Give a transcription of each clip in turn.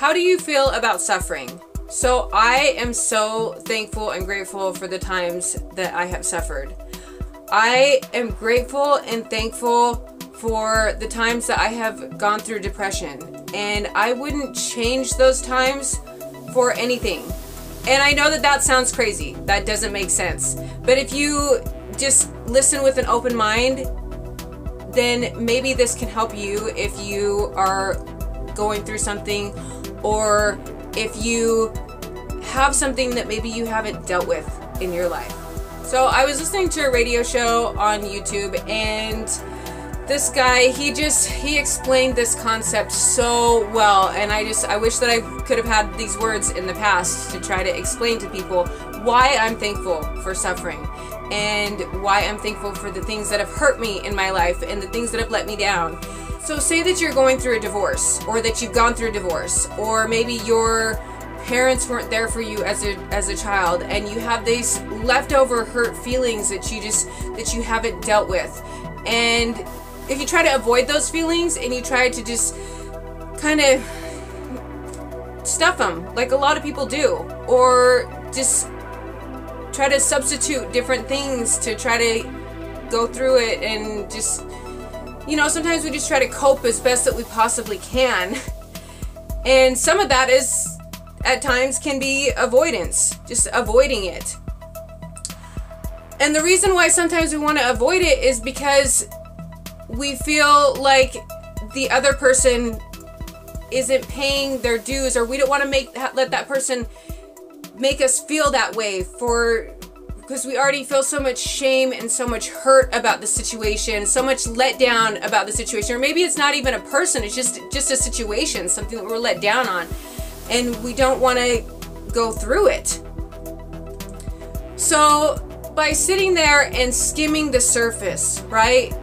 How do you feel about suffering? So I am so thankful and grateful for the times that I have suffered. I am grateful and thankful for the times that I have gone through depression, and I wouldn't change those times for anything. And I know that that sounds crazy. That doesn't make sense. But if you just listen with an open mind, then maybe this can help you if you are going through something, or if you have something that maybe you haven't dealt with in your life. So I was listening to a radio show on YouTube, and this guy, he explained this concept so well, and I wish that I could have had these words in the past to try to explain to people why I'm thankful for suffering, and why I'm thankful for the things that have hurt me in my life and the things that have let me down. So say that you're going through a divorce, or that you've gone through a divorce, or maybe your parents weren't there for you as a child, and you have these leftover hurt feelings that you haven't dealt with. And if you try to avoid those feelings and you try to just kind of stuff them like a lot of people do, or just try to substitute different things to try to go through it, and just, you know, sometimes we just try to cope as best that we possibly can. And some of that is, at times, can be avoidance, just avoiding it. And the reason why sometimes we want to avoid it is because we feel like the other person isn't paying their dues, or we don't want to let that person make us feel that way, because we already feel so much shame and so much hurt about the situation, so much let down about the situation. Or maybe it's not even a person, it's just a situation, something that we're let down on, and we don't want to go through it. So by sitting there and skimming the surface, right,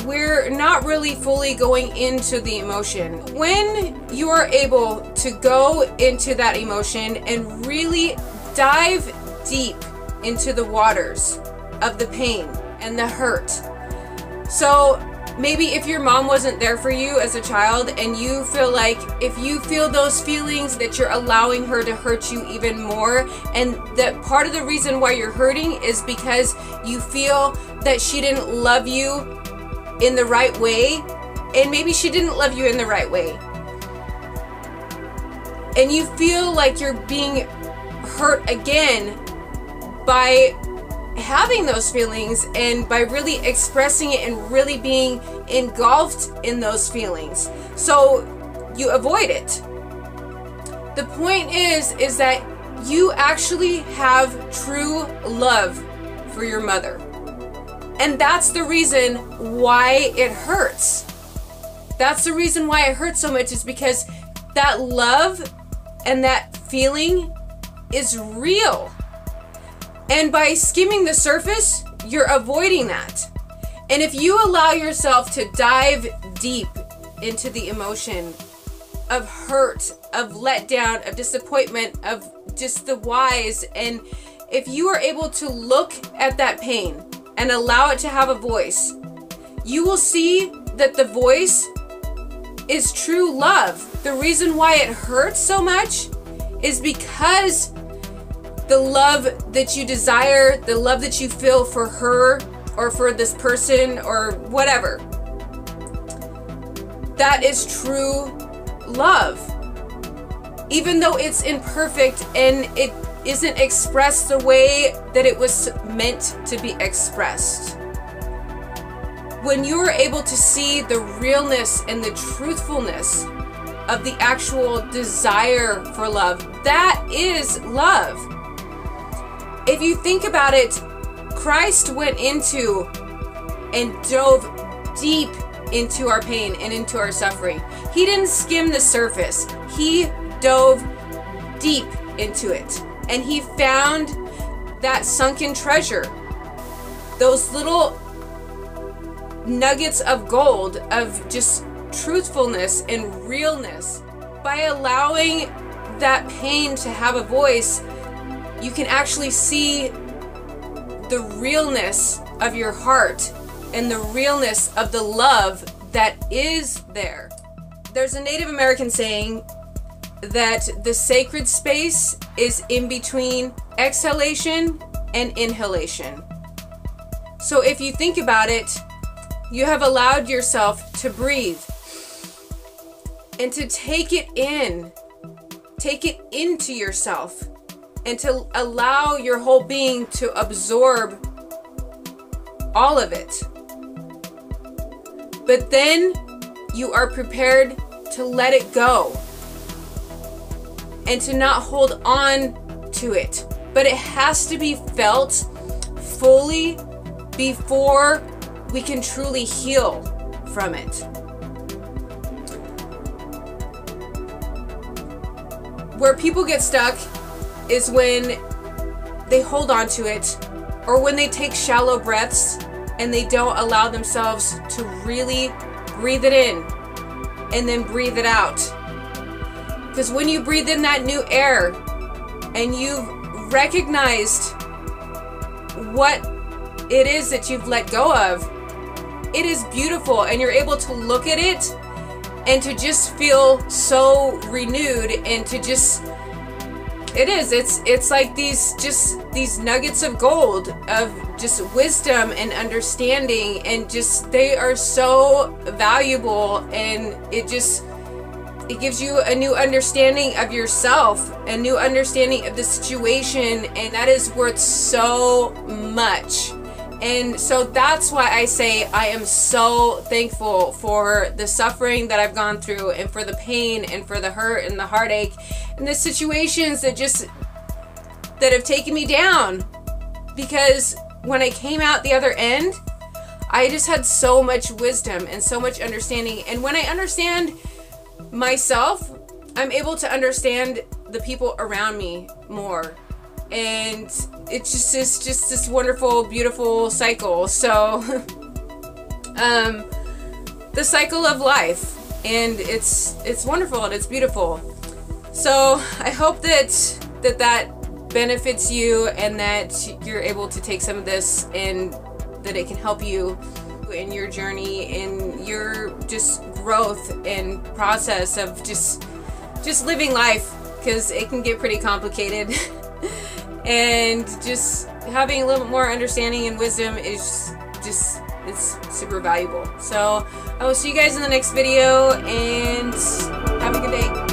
we're not really fully going into the emotion. When you are able to go into that emotion and really dive deep into the waters of the pain and the hurt. So maybe if your mom wasn't there for you as a child, and you feel like if you feel those feelings that you're allowing her to hurt you even more, and that part of the reason why you're hurting is because you feel that she didn't love you in the right way, and maybe she didn't love you in the right way, and you feel like you're being hurt again by having those feelings, and by really expressing it and really being engulfed in those feelings, so you avoid it. The point is that you actually have true love for your mother. And that's the reason why it hurts. That's the reason why it hurts so much, is because that love and that feeling is real. And by skimming the surface, you're avoiding that. And if you allow yourself to dive deep into the emotion of hurt, of letdown, of disappointment, of just the whys, and if you are able to look at that pain and allow it to have a voice, you will see that the voice is true love. The reason why it hurts so much is because the love that you desire, the love that you feel for her or for this person or whatever, that is true love. Even though it's imperfect and it isn't expressed the way that it was meant to be expressed. When you're able to see the realness and the truthfulness of the actual desire for love, that is love. If you think about it, Christ went into and dove deep into our pain and into our suffering. He didn't skim the surface. He dove deep into it. And he found that sunken treasure. Those little nuggets of gold of just truthfulness and realness. By allowing that pain to have a voice, you can actually see the realness of your heart and the realness of the love that is there. There's a Native American saying, that the sacred space is in between exhalation and inhalation. So if you think about it, you have allowed yourself to breathe and to take it into yourself, and to allow your whole being to absorb all of it. But then you are prepared to let it go and to not hold on to it. But it has to be felt fully before we can truly heal from it. Where people get stuck is when they hold on to it, or when they take shallow breaths and they don't allow themselves to really breathe it in and then breathe it out. Because when you breathe in that new air and you've recognized what it is that you've let go of, it is beautiful, and you're able to look at it and to just feel so renewed, and to just, it's like these nuggets of gold of just wisdom and understanding, and just, they are so valuable, and it gives you a new understanding of yourself, a new understanding of the situation, and that is worth so much. And so that's why I say I am so thankful for the suffering that I've gone through, and for the pain, and for the hurt and the heartache, and the situations that have taken me down. Because when I came out the other end, I just had so much wisdom and so much understanding. And when I understand myself, I'm able to understand the people around me more. And it's just this wonderful, beautiful cycle. So the cycle of life, and it's wonderful and it's beautiful. So I hope that benefits you, and that you're able to take some of this, and that it can help you in your journey, in your just growth and process of just living life, because it can get pretty complicated. And just having a little bit more understanding and wisdom is it's super valuable. So I will see you guys in the next video, and have a good day.